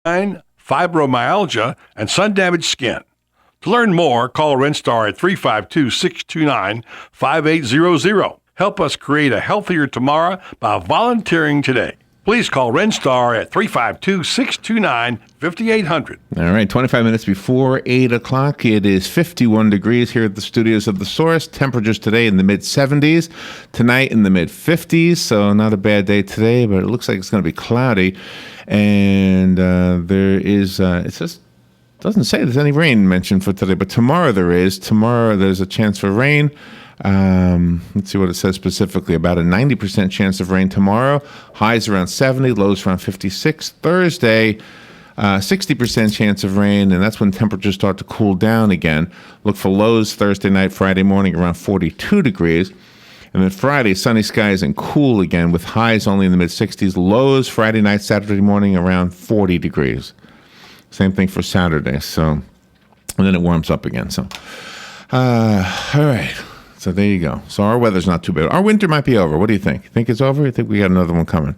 fibromyalgia, and sun-damaged skin. To learn more, call Renstar at 352-629-5800. Help us create a healthier tomorrow by volunteering today. Please call Renstar at 352-629-5800. All right, 25 minutes before 8 o'clock. It is 51 degrees here at the studios of The Source. Temperatures today in the mid-70s. Tonight in the mid-50s, so not a bad day today, but it looks like it's going to be cloudy. And there is, it just doesn't say there's any rain mentioned for today, but tomorrow there is. Tomorrow there's a chance for rain. Let's see what it says specifically. About a 90% chance of rain tomorrow. Highs around 70, lows around 56. Thursday, 60% chance of rain, and that's when temperatures start to cool down again. Look for lows Thursday night, Friday morning around 42 degrees. And then Friday, sunny skies and cool again with highs only in the mid-60s. Lows Friday night, Saturday morning around 40 degrees. Same thing for Saturday. So, and then it warms up again. So, all right. So there you go. So our weather's not too bad. Our winter might be over. What do you think? Think it's over? You think we got another one coming?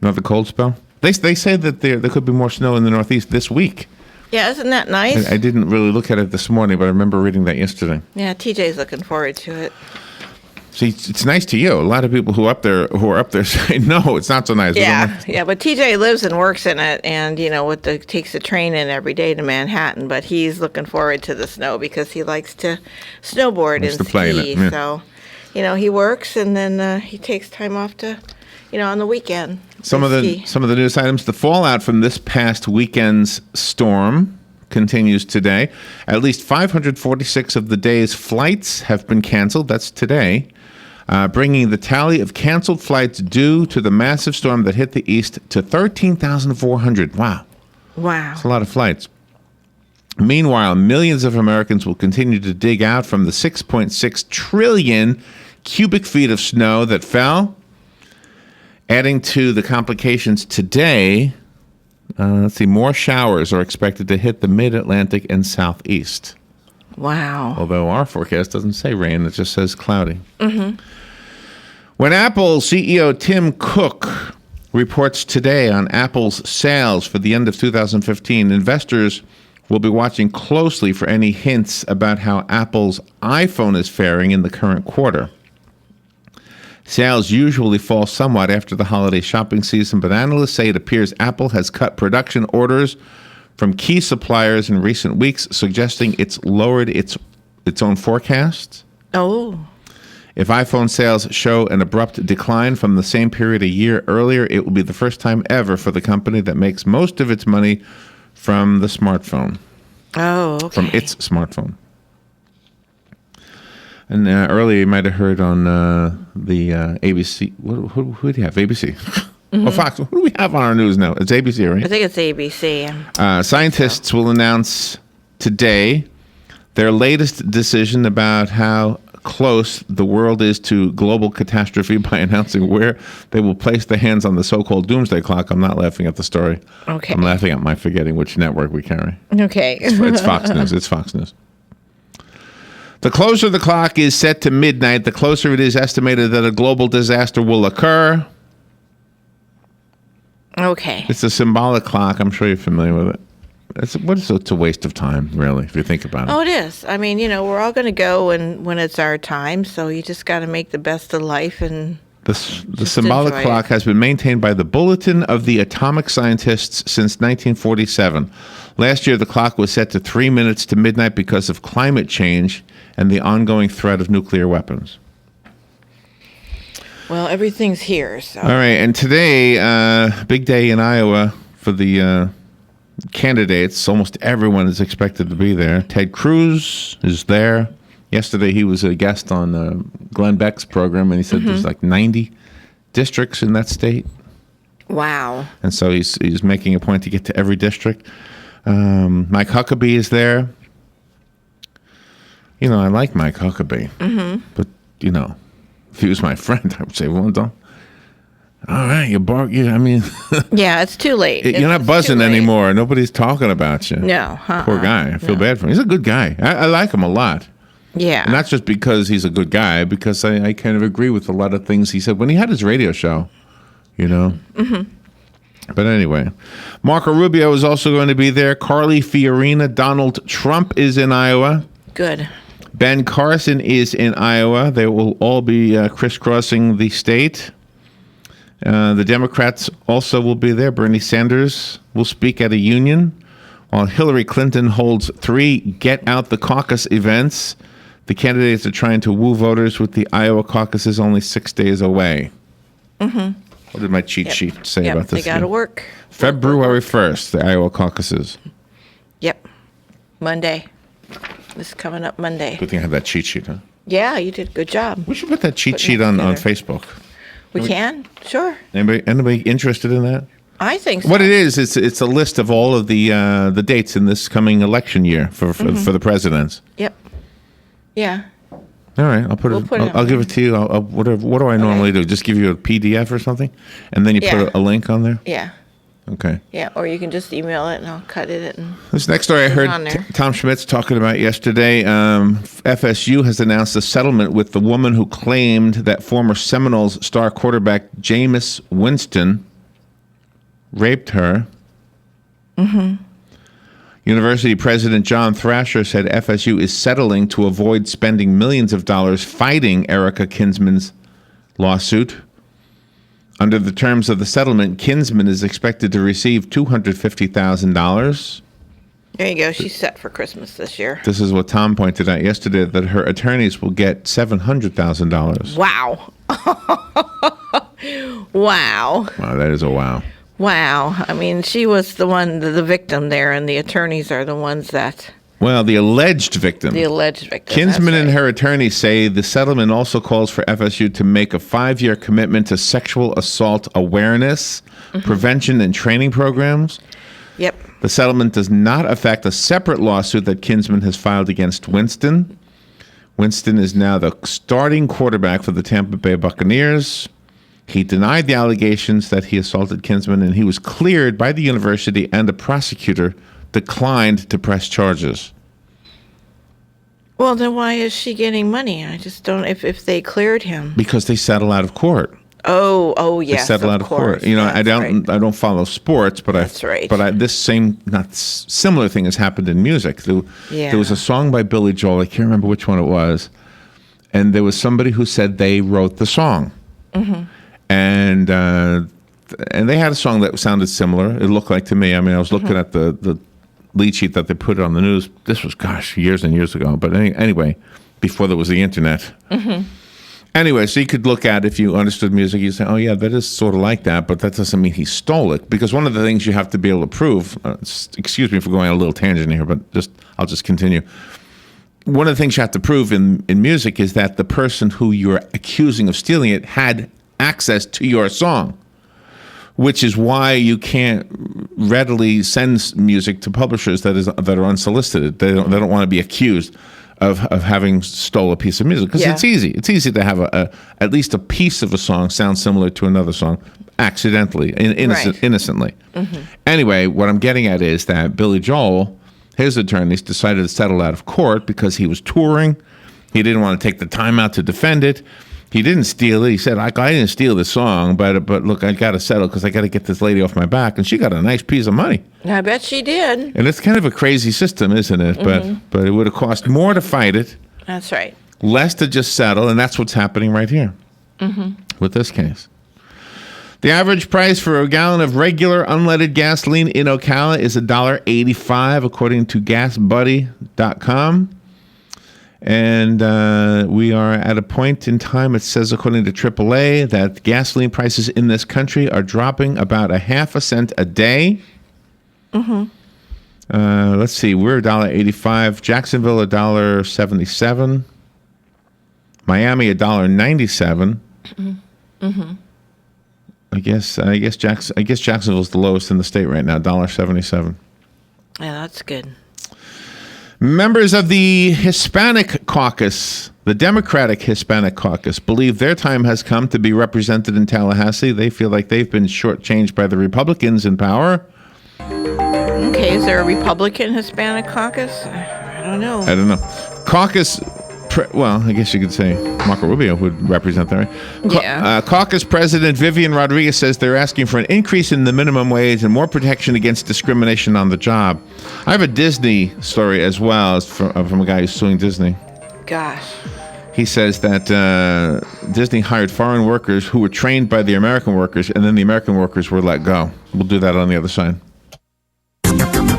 Another cold spell? They say that there could be more snow in the Northeast this week. Yeah, isn't that nice? I didn't really look at it this morning, but I remember reading that yesterday. Yeah, TJ's looking forward to it. See, it's nice to you. A lot of people who are up there say, no, it's not so nice. Yeah, but TJ lives and works in it, and takes the train in every day to Manhattan. But he's looking forward to the snow because he likes to snowboard and ski. Yeah. So, he works and then he takes time off to, on the weekend. Some of the news items: the fallout from this past weekend's storm continues today. At least 546 of the day's flights have been canceled. That's today. Bringing the tally of canceled flights due to the massive storm that hit the East to 13,400. Wow. That's a lot of flights. Meanwhile, millions of Americans will continue to dig out from the 6.6 trillion cubic feet of snow that fell. Adding to the complications today, more showers are expected to hit the mid-Atlantic and southeast. Wow. Although our forecast doesn't say rain, it just says cloudy. Mm-hmm. When Apple CEO Tim Cook reports today on Apple's sales for the end of 2015, investors will be watching closely for any hints about how Apple's iPhone is faring in the current quarter. Sales usually fall somewhat after the holiday shopping season, but analysts say it appears Apple has cut production orders from key suppliers in recent weeks, suggesting it's lowered its own forecasts. Oh. If iPhone sales show an abrupt decline from the same period a year earlier, it will be the first time ever for the company that makes most of its money from the smartphone. Oh, okay. From its smartphone. And earlier you might have heard on the ABC. Who do you have? ABC. Mm-hmm. Oh, Fox. Who do we have on our news now? It's ABC, right? I think it's ABC. Scientists will announce today their latest decision about how close the world is to global catastrophe by announcing where they will place the hands on the so-called doomsday clock. I'm not laughing at the story. Okay. I'm laughing at my forgetting which network we carry. Okay. It's Fox News. It's Fox News. The closer the clock is set to midnight, the closer it is estimated that a global disaster will occur. Okay. It's a symbolic clock. I'm sure you're familiar with it. It's a waste of time, really, if you think about it. Oh, it is. I mean, we're all going to go when it's our time, so you just got to make the best of life and the symbolic clock has been maintained by the Bulletin of the Atomic Scientists since 1947. Last year, the clock was set to 3 minutes to midnight because of climate change and the ongoing threat of nuclear weapons. Well, everything's here. So. All right, and today, big day in Iowa for the candidates. Almost everyone is expected to be there. Ted Cruz is there. Yesterday, he was a guest on Glenn Beck's program, and he said there's like 90 districts in that state. Wow. And so he's making a point to get to every district. Mike Huckabee is there. I like Mike Huckabee. Mm-hmm. But, if he was my friend, I would say, well, don't. All right, yeah, it's too late. You're not buzzing anymore. Nobody's talking about you. No. Poor guy. I feel bad for him. He's a good guy. I like him a lot. Yeah. And not just because he's a good guy, because I kind of agree with a lot of things he said when he had his radio show, Mm-hmm. But anyway, Marco Rubio is also going to be there. Carly Fiorina. Donald Trump is in Iowa. Good. Ben Carson is in Iowa. They will all be crisscrossing the state. The Democrats also will be there. Bernie Sanders will speak at a union, while Hillary Clinton holds 3 Get Out the Caucus events. The candidates are trying to woo voters with the Iowa caucuses only 6 days away. Mm-hmm. What did my cheat sheet say about this? They got to work. February 1st, the Iowa caucuses. Yep. Monday. This is coming up Monday. Good thing I have that cheat sheet, huh? Yeah, you did a good job. We should put that cheat sheet on Facebook. We can? Sure. Anybody interested in that? I think so. What it is, it's a list of all of the dates in this coming election year for the presidents. Yep. Yeah. All right, I'll give it to you. What do I normally do? Just give you a PDF or something, and then you put a link on there. Yeah. Okay. Yeah, or you can just email it and I'll cut it. And this next story I heard Tom Schmitz talking about yesterday. FSU has announced a settlement with the woman who claimed that former Seminoles star quarterback Jameis Winston raped her. Mm-hmm. University President John Thrasher said FSU is settling to avoid spending millions of dollars fighting Erica Kinsman's lawsuit. Under the terms of the settlement, Kinsman is expected to receive $250,000. There you go. She's set for Christmas this year. This is what Tom pointed out yesterday, that her attorneys will get $700,000. Wow. Wow. Wow, that is a wow. Wow. I mean, she was the victim there, and the attorneys are the ones that... Well, the alleged victim. The alleged victim. Kinsman and her attorney say the settlement also calls for FSU to make a 5-year commitment to sexual assault awareness, prevention, and training programs. Yep. The settlement does not affect a separate lawsuit that Kinsman has filed against Winston. Winston is now the starting quarterback for the Tampa Bay Buccaneers. He denied the allegations that he assaulted Kinsman, and he was cleared by the university, and the prosecutor declined to press charges. Well, then why is she getting money? I just don't. If they cleared him, because they settle out of court. Oh, yes. They settle out of court. You know, I don't follow sports, but that's right. But this similar thing has happened in music. There was a song by Billy Joel. I can't remember which one it was, and there was somebody who said they wrote the song, and they had a song that sounded similar. It looked like to me. I mean, I was looking at the lead sheet that they put on the news. This was, years and years ago. But anyway, before there was the internet. Anyway, so you could look at, if you understood music, you say, oh, yeah, that is sort of like that, but that doesn't mean he stole it. Because one of the things you have to be able to prove, excuse me for going on a little tangent here, but I'll just continue. One of the things you have to prove in music is that the person who you're accusing of stealing it had access to your song, which is why you can't readily send music to publishers that are unsolicited. They don't want to be accused of having stole a piece of music, because it's easy. It's easy to have at least a piece of a song sound similar to another song accidentally, innocently. Anyway, what I'm getting at is that Billy Joel, his attorneys, decided to settle out of court because he was touring. He didn't want to take the time out to defend it. He didn't steal it. He said, I didn't steal the song, but look, I got to settle because I got to get this lady off my back. And she got a nice piece of money. I bet she did. And it's kind of a crazy system, isn't it? But it would have cost more to fight it. That's right. Less to just settle, and that's what's happening right here with this case. The average price for a gallon of regular unleaded gasoline in Ocala is $1.85, according to GasBuddy.com. And we are at a point in time, it says, according to AAA, that gasoline prices in this country are dropping about 0.5 cents a day. Let's see, we're $1.85. Jacksonville, $1.77. Miami, $1.97. I guess Jacksonville's the lowest in the state right now, $1.77. Yeah, that's good. Members of the Hispanic Caucus, the Democratic Hispanic Caucus, believe their time has come to be represented in Tallahassee. They feel like they've been shortchanged by the Republicans in power. Okay, is there a Republican Hispanic Caucus? I don't know. Caucus well, I guess you could say Marco Rubio would represent that, right? Yeah. Caucus President Vivian Rodriguez says they're asking for an increase in the minimum wage and more protection against discrimination on the job. I have a Disney story as well from a guy who's suing Disney. Gosh. He says that Disney hired foreign workers who were trained by the American workers, and then the American workers were let go. We'll do that on the other side.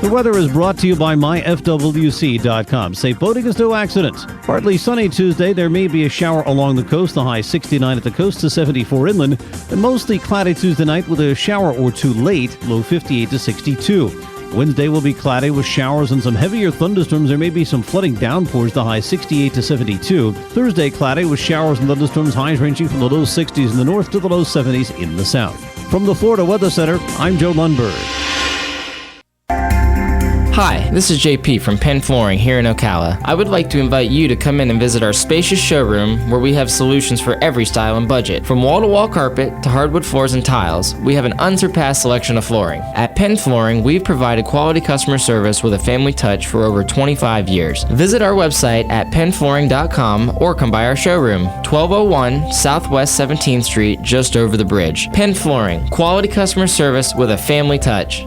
The weather is brought to you by myfwc.com. Safe boating is no accident. Partly sunny Tuesday. There may be a shower along the coast. The high 69 at the coast to 74 inland. And mostly cloudy Tuesday night with a shower or two late. Low 58 to 62. Wednesday will be cloudy with showers and some heavier thunderstorms. There may be some flooding downpours. The high 68 to 72. Thursday cloudy with showers and thunderstorms. Highs ranging from the low 60s in the north to the low 70s in the south. From the Florida Weather Center, I'm Joe Lundberg. Hi, this is JP from Penn Flooring here in Ocala. I would like to invite you to come in and visit our spacious showroom where we have solutions for every style and budget. From wall-to-wall carpet to hardwood floors and tiles, we have an unsurpassed selection of flooring. At Penn Flooring, we've provided quality customer service with a family touch for over 25 years. Visit our website at pennflooring.com or come by our showroom, 1201 Southwest 17th Street, just over the bridge. Penn Flooring, quality customer service with a family touch.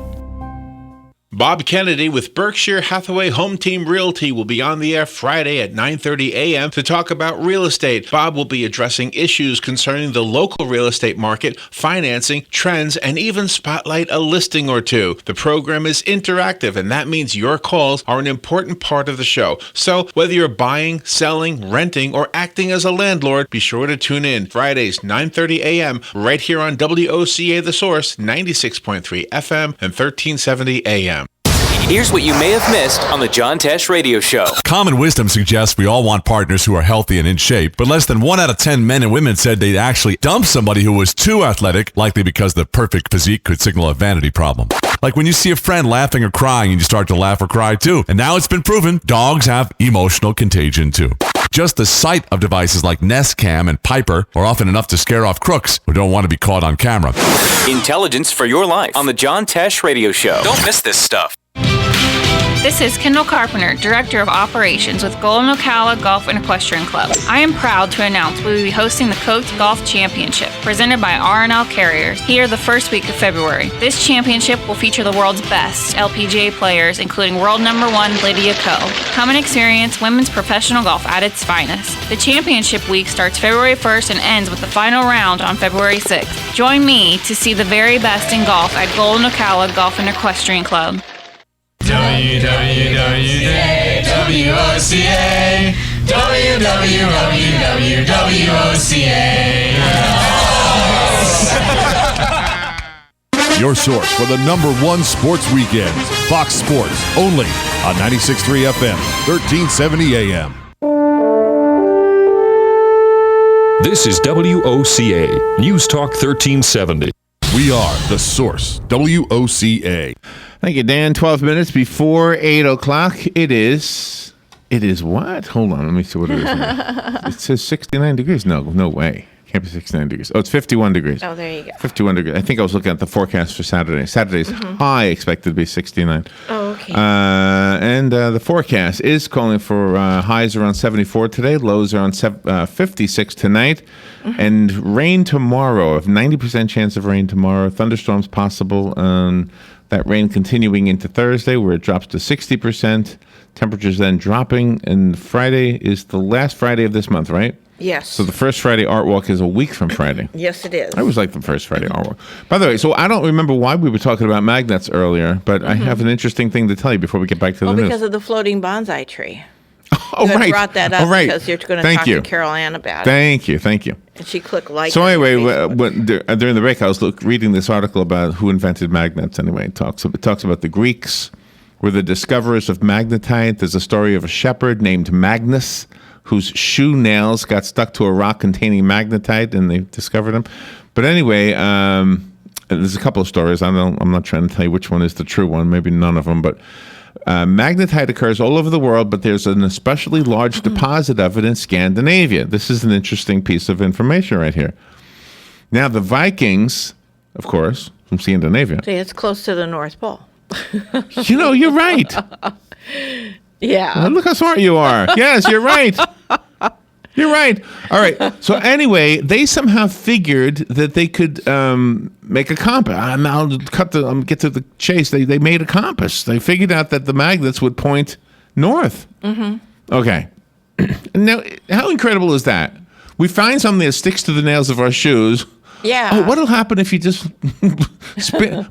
Bob Kennedy with Berkshire Hathaway Home Team Realty will be on the air Friday at 9:30 a.m. to talk about real estate. Bob will be addressing issues concerning the local real estate market, financing, trends, and even spotlight a listing or two. The program is interactive, and that means your calls are an important part of the show. So whether you're buying, selling, renting, or acting as a landlord, be sure to tune in Fridays 9:30 a.m. right here on WOCA The Source, 96.3 FM and 1370 a.m. Here's what you may have missed on the John Tesh Radio Show. Common wisdom suggests we all want partners who are healthy and in shape, but less than 1 out of 10 men and women said they'd actually dump somebody who was too athletic, likely because the perfect physique could signal a vanity problem. Like when you see a friend laughing or crying and you start to laugh or cry too. And now it's been proven dogs have emotional contagion too. Just the sight of devices like Nest Cam and Piper are often enough to scare off crooks who don't want to be caught on camera. Intelligence for your life on the John Tesh Radio Show. Don't miss this stuff. This is Kendall Carpenter, Director of Operations with Golden Ocala Golf and Equestrian Club. I am proud to announce we will be hosting the Coates Golf Championship, presented by R&L Carriers, here the first week of February. This championship will feature the world's best LPGA players, including world number 1 Lydia Ko. Come and experience women's professional golf at its finest. The championship week starts February 1st and ends with the final round on February 6th. Join me to see the very best in golf at Golden Ocala Golf and Equestrian Club. WWWWOCA WWWWOCA. Your source for the #1 sports weekends. Fox Sports, only on 96.3 FM, 1370 AM. This is WOCA, News Talk 1370. We are the source, WOCA. Thank you, Dan. 12 minutes before 8 o'clock. It is what? Hold on. Let me see what it is. It says 69 degrees. No way. Can't be 69 degrees. Oh, it's 51 degrees. Oh, there you go. 51 degrees. I think I was looking at the forecast for Saturday. Saturday's high expected to be 69. Oh, okay. And the forecast is calling for highs around 74 today. Lows are on 56 tonight. And rain tomorrow. A 90% chance of rain tomorrow. Thunderstorms possible. That rain continuing into Thursday, where it drops to 60%. Temperatures then dropping. And Friday is the last Friday of this month, right? Yes. So the first Friday Art Walk is a week from Friday. Yes, it is. I always like the first Friday Art Walk. By the way, so I don't remember why we were talking about magnets earlier, but I have an interesting thing to tell you before we get back to the news. Because of the floating bonsai tree. Oh, you right. brought that up because you're going to talk to Carol Ann about it. Thank you. And she clicked like. So anyway, during the break, I was reading this article about who invented magnets. Anyway, it talks about the Greeks were the discoverers of magnetite. There's a story of a shepherd named Magnus whose shoe nails got stuck to a rock containing magnetite, and they discovered them. But anyway, there's a couple of stories. I'm not trying to tell you which one is the true one. Maybe none of them, but. Magnetite occurs all over the world, but there's an especially large deposit of it in Scandinavia. This is an interesting piece of information right here. Now, the Vikings, of course, from Scandinavia. See, it's close to the North Pole. You're right. Yeah. Well, look how smart you are. Yes, you're right. You're right. All right. So anyway, they somehow figured that they could make a compass. I'll get to the chase. They made a compass. They figured out that the magnets would point north. Mm-hmm. Okay. Now, how incredible is that? We find something that sticks to the nails of our shoes. Yeah. Oh, what'll happen if you just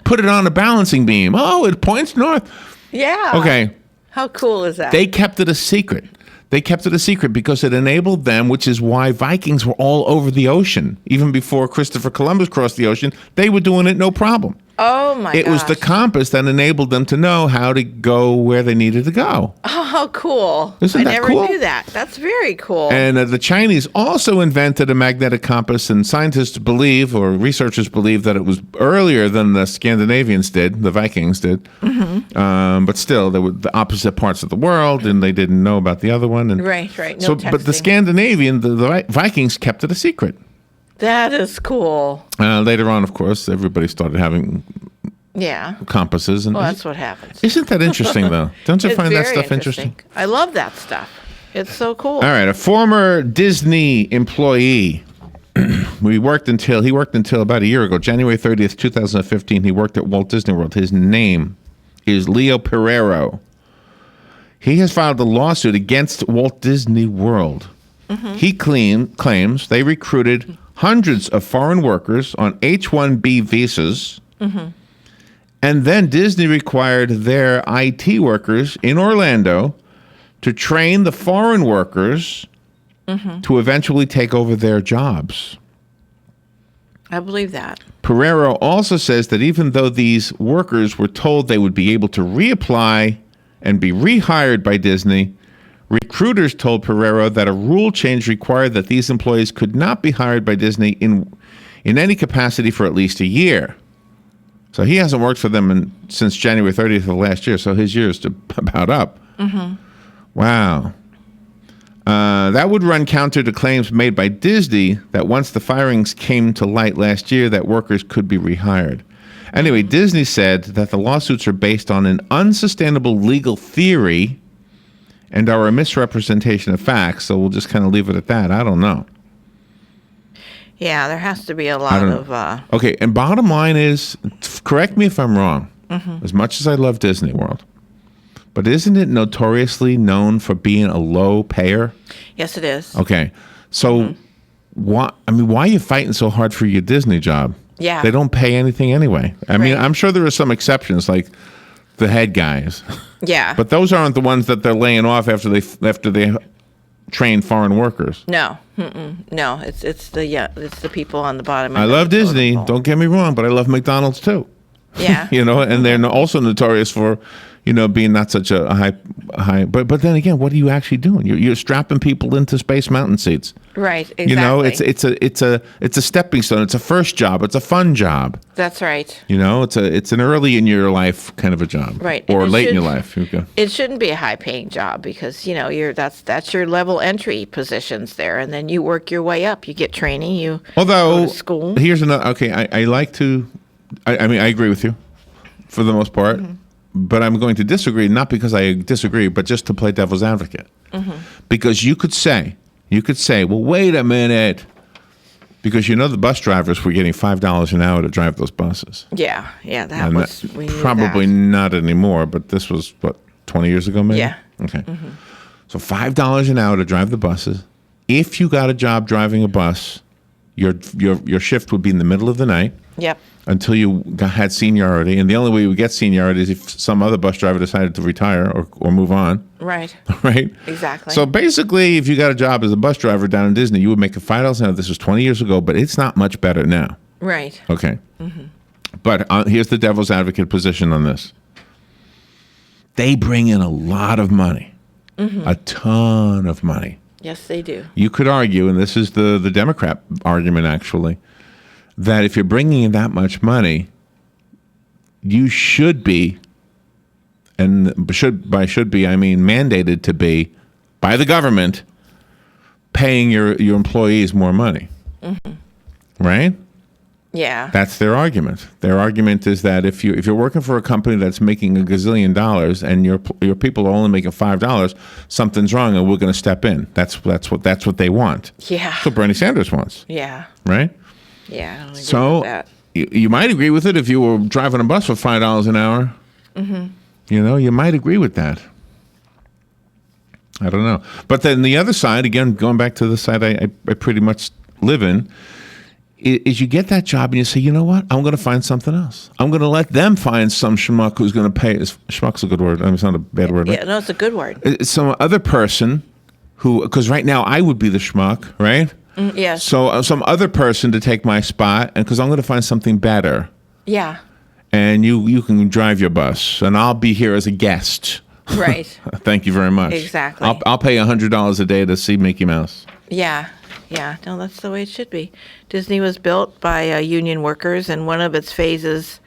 put it on a balancing beam? Oh, it points north. Yeah. Okay. How cool is that? They kept it a secret. They kept it a secret because it enabled them, which is why Vikings were all over the ocean. Even before Christopher Columbus crossed the ocean, they were doing it no problem. Oh, my gosh. It was the compass that enabled them to know how to go where they needed to go. Oh, how cool. Isn't that I never cool? knew that. That's very cool. And the Chinese also invented a magnetic compass, and scientists believe, or researchers believe, that it was earlier than the Scandinavians did, the Vikings did. Mm-hmm. But still, they were the opposite parts of the world, and they didn't know about the other one. And right. No so, texting. but the Scandinavian, the Vikings kept it a secret. That is cool. Later on, of course, everybody started having compasses. And that's what happens. Isn't that interesting, though? Don't you It's find that very stuff interesting? I love that stuff. It's so cool. All right, a former Disney employee. He worked until about a year ago, January 30th, 2015. He worked at Walt Disney World. His name is Leo Perrero. He has filed a lawsuit against Walt Disney World. Mm-hmm. He claims they recruited hundreds of foreign workers on H-1B visas, and then Disney required their IT workers in Orlando to train the foreign workers to eventually take over their jobs. I believe that. Perrero also says that even though these workers were told they would be able to reapply and be rehired by Disney, recruiters told Perrero that a rule change required that these employees could not be hired by Disney in any capacity for at least a year. So he hasn't worked for them since January 30th of last year, so his year is about up. Mm-hmm. Wow. That would run counter to claims made by Disney that once the firings came to light last year, that workers could be rehired. Anyway, Disney said that the lawsuits are based on an unsustainable legal theory and are a misrepresentation of facts, so we'll just kind of leave it at that. I don't know. Yeah, there has to be a lot of... Okay, and bottom line is, correct me if I'm wrong, as much as I love Disney World, but isn't it notoriously known for being a low payer? Yes, it is. Okay, so why are you fighting so hard for your Disney job? Yeah. They don't pay anything anyway. I mean, I'm sure there are some exceptions, like the head guys. Yeah. But those aren't the ones that they're laying off after they train foreign workers. No. No, it's the people on the bottom. I love Disney, don't get me wrong, but I love McDonald's too. Yeah. And they're also notorious for, being not such a high. But then again, what are you actually doing? You're strapping people into Space Mountain seats. Right. Exactly. It's a stepping stone. It's a first job. It's a fun job. That's right. It's an early in your life kind of a job. Right. Or late in your life. Okay. It shouldn't be a high paying job because that's your level entry positions there, and then you work your way up. You get training. You go to school. Here's another. Okay, I like to. I agree with you, for the most part. Mm-hmm. But I'm going to disagree, not because I disagree, but just to play devil's advocate. Mm-hmm. Because you could say, well, wait a minute. Because the bus drivers were getting $5 an hour to drive those buses. Yeah, that was... Probably not anymore, but this was, 20 years ago maybe? Yeah. Okay. Mm-hmm. So $5 an hour to drive the buses. If you got a job driving a bus, your shift would be in the middle of the night. Yep. Until you had seniority, and the only way you would get seniority is if some other bus driver decided to retire or move on. Right. Right? Exactly. So basically, if you got a job as a bus driver down in Disney, you would make $5 an hour. This was 20 years ago, but it's not much better now. Right. Okay. Mm-hmm. But here's the devil's advocate position on this. They bring in a lot of money, a ton of money. Yes, they do. You could argue, and this is the Democrat argument actually, that if you're bringing in that much money, you should be, and by should be I mean mandated to be, by the government, paying your employees more money. Mm-hmm. Right? Yeah. That's their argument. Their argument is that if you're working for a company that's making $1 gazillion and your people are only making $5, something's wrong, and we're going to step in. That's what they want. Yeah. That's what Bernie Sanders wants. Yeah. Right. Yeah. I don't agree So with that. you might agree with it if you were driving a bus for $5 an hour. Mm-hmm. You might agree with that. I don't know. But then the other side, again, going back to the side I pretty much live in, is you get that job and you say, you know what? I'm going to find something else. I'm going to let them find some schmuck who's going to pay. Schmuck's a good word. I mean, it's not a bad word. Right? Yeah, no, it's a good word. It's some other person who, because right now I would be the schmuck, right? Yes. So some other person to take my spot, and because I'm going to find something better. Yeah. And you can drive your bus, and I'll be here as a guest. Right. Thank you very much. Exactly. I'll pay $100 a day to see Mickey Mouse. Yeah. Yeah. No, that's the way it should be. Disney was built by union workers, and one of its phases,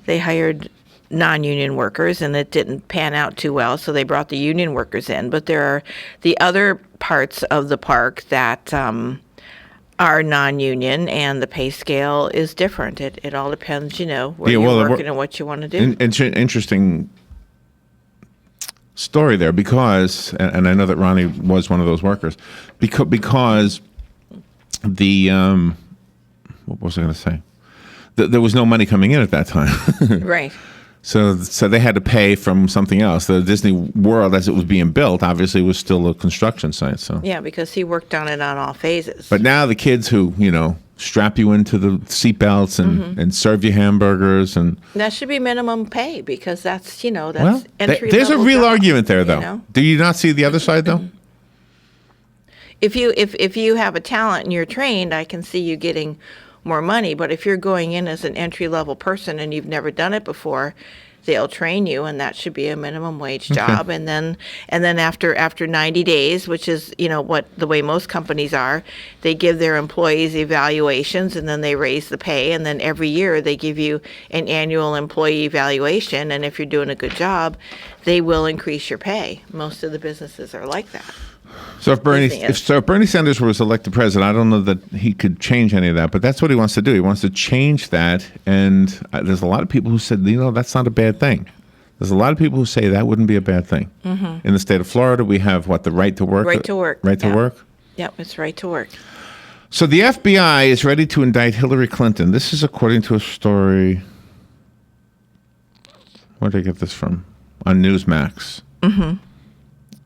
they hired non-union workers, and it didn't pan out too well, so they brought the union workers in. But there are the other parts of the park that are non-union, and the pay scale is different. It all depends, where you're working and what you want to do. Interesting story there, because, and I know that Ronnie was one of those workers, because the what was I going to say? There was no money coming in at that time. Right. So they had to pay from something else. The Disney World, as it was being built, obviously was still a construction site. So yeah, because he worked on it on all phases. But now the kids who strap you into the seatbelts and serve you hamburgers, and that should be minimum pay, because that's that's well, entry there's a level real job, argument there, though. Do you not see the other side, though? If you have a talent and you're trained, I can see you getting more money. But if you're going in as an entry level person and you've never done it before, they'll train you, and that should be a minimum wage job. And then after 90 days, which is what the way most companies are, they give their employees evaluations, and then they raise the pay, and then every year they give you an annual employee evaluation, and if you're doing a good job, they will increase your pay. Most of the businesses are like that. So if Bernie Sanders was elected president, I don't know that he could change any of that, but that's what he wants to do. He wants to change that, and there's a lot of people who said, that's not a bad thing. There's a lot of people who say that wouldn't be a bad thing. Mm-hmm. In the state of Florida, we have the right to work? Right to work. Right to work? Yep, it's right to work. So the FBI is ready to indict Hillary Clinton. This is according to a story. Where did I get this from? On Newsmax. Mm-hmm.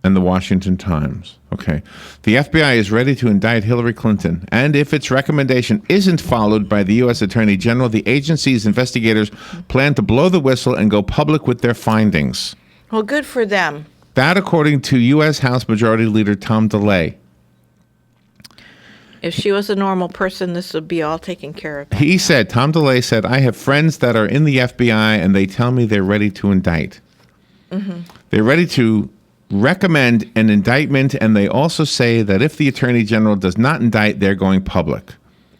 And the Washington Times. Okay. The FBI is ready to indict Hillary Clinton, and if its recommendation isn't followed by the U.S. Attorney General, the agency's investigators plan to blow the whistle and go public with their findings. Well, good for them. That, according to U.S. House Majority Leader Tom DeLay. If she was a normal person, this would be all taken care of. Tom DeLay said, I have friends that are in the FBI, and they tell me they're ready to indict. Mm-hmm. They're ready to recommend an indictment, and they also say that if the Attorney General does not indict, they're going public.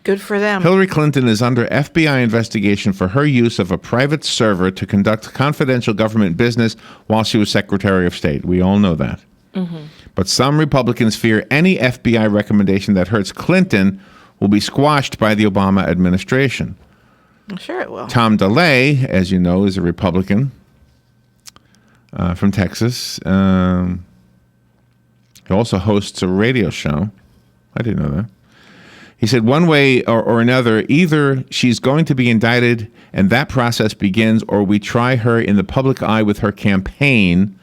Good for them. Hillary Clinton is under FBI investigation for her use of a private server to conduct confidential government business while she was Secretary of State. We all know that. Mm-hmm. But some Republicans fear any FBI recommendation that hurts Clinton will be squashed by the Obama administration. I'm sure it will. Tom DeLay, as you know, is a Republican. From Texas. He also hosts a radio show. I didn't know that. He said one way or another, either she's going to be indicted and that process begins, or we try her in the public eye with her campaign.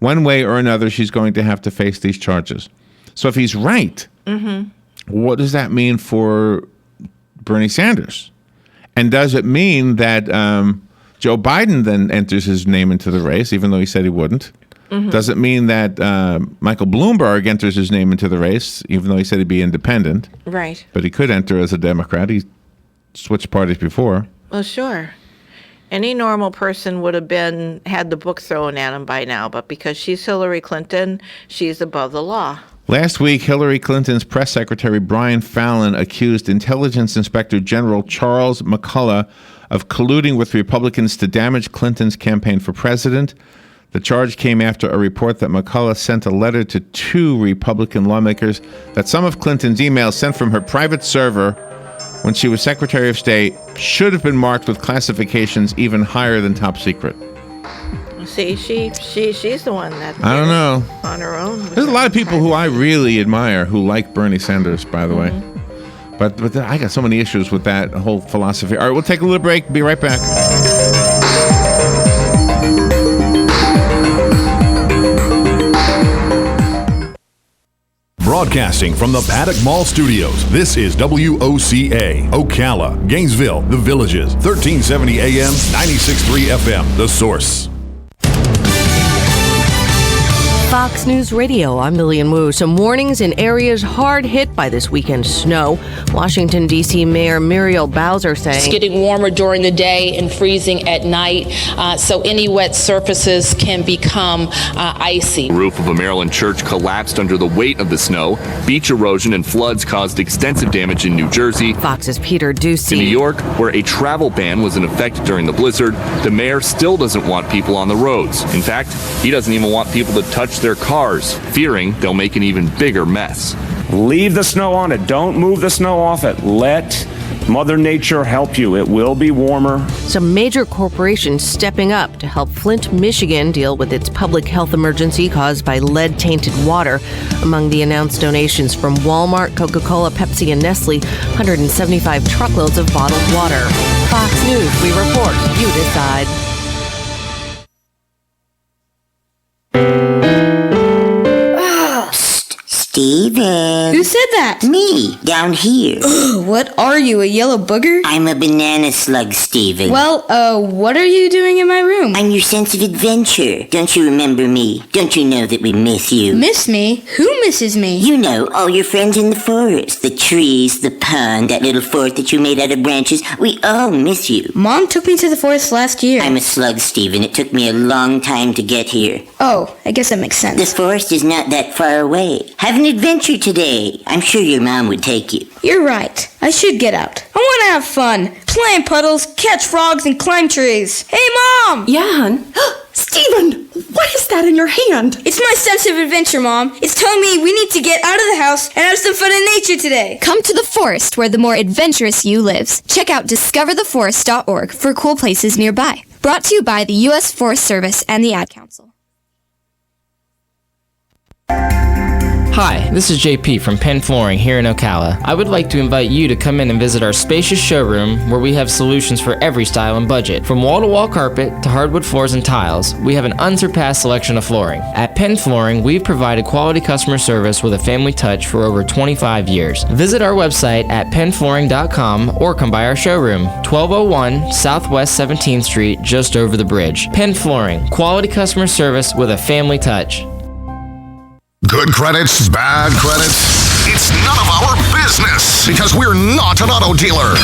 One way or another, she's going to have to face these charges. So if he's right, what does that mean for Bernie Sanders? And does it mean that Joe Biden then enters his name into the race, even though he said he wouldn't? Mm-hmm. Does it mean that Michael Bloomberg enters his name into the race, even though he said he'd be independent? Right. But he could enter as a Democrat. He switched parties before. Well, sure. Any normal person would have had the book thrown at him by now, but because she's Hillary Clinton, she's above the law. Last week, Hillary Clinton's press secretary, Brian Fallon, accused Intelligence Inspector General Charles McCullough of colluding with Republicans to damage Clinton's campaign for president. The charge came after a report that McCullough sent a letter to 2 Republican lawmakers that some of Clinton's emails sent from her private server when she was Secretary of State, should have been marked with classifications even higher than top secret. See, she's the one that I don't know. On her own. There's a lot of people who I really admire who like Bernie Sanders, by the way. But I got so many issues with that whole philosophy. All right, we'll take a little break. Be right back. Broadcasting from the Paddock Mall Studios, this is WOCA, Ocala, Gainesville, The Villages, 1370 AM, 96.3 FM, The Source. Fox News Radio, I'm Lillian Wu. Some warnings in areas hard hit by this weekend's snow. Washington, D.C. Mayor Muriel Bowser saying it's getting warmer during the day and freezing at night, so any wet surfaces can become icy. The roof of a Maryland church collapsed under the weight of the snow. Beach erosion and floods caused extensive damage in New Jersey. Fox's Peter Ducey. In New York, where a travel ban was in effect during the blizzard, the mayor still doesn't want people on the roads. In fact, he doesn't even want people to touch their cars, fearing they'll make an even bigger mess. Leave the snow on it. Don't move the snow off it. Let Mother Nature help you. It will be warmer. Some major corporations stepping up to help Flint, Michigan deal with its public health emergency caused by lead-tainted water. Among the announced donations from Walmart, Coca-Cola, Pepsi, and Nestle, 175 truckloads of bottled water. Fox News, we report. You decide. Steven. Who said that? Me, down here. What are you, a yellow booger? I'm a banana slug, Steven. Well, what are you doing in my room? I'm your sense of adventure. Don't you remember me? Don't you know that we miss you? Miss me? Who misses me? You know, all your friends in the forest. The trees, the pond, that little fort that you made out of branches. We all miss you. Mom took me to the forest last year. I'm a slug, Steven. It took me a long time to get here. Oh, I guess that makes sense. The forest is not that far away. Have an adventure today. I'm sure your mom would take you. You're right. I should get out. I want to have fun. Play in puddles, catch frogs, and climb trees. Hey, Mom! Yeah, hon? Steven, what is that in your hand? It's my sense of adventure, Mom. It's telling me we need to get out of the house and have some fun in nature today. Come to the forest where the more adventurous you lives. Check out discovertheforest.org for cool places nearby. Brought to you by the U.S. Forest Service and the Ad Council. Hi, this is JP from Penn Flooring here in Ocala. I would like to invite you to come in and visit our spacious showroom where we have solutions for every style and budget. From wall-to-wall carpet to hardwood floors and tiles, we have an unsurpassed selection of flooring. At Penn Flooring, we've provided quality customer service with a family touch for over 25 years. Visit our website at pennflooring.com or come by our showroom, 1201 Southwest 17th Street, just over the bridge. Penn Flooring, quality customer service with a family touch. Good credits, bad credits, it's none of our business because we're not an auto dealer.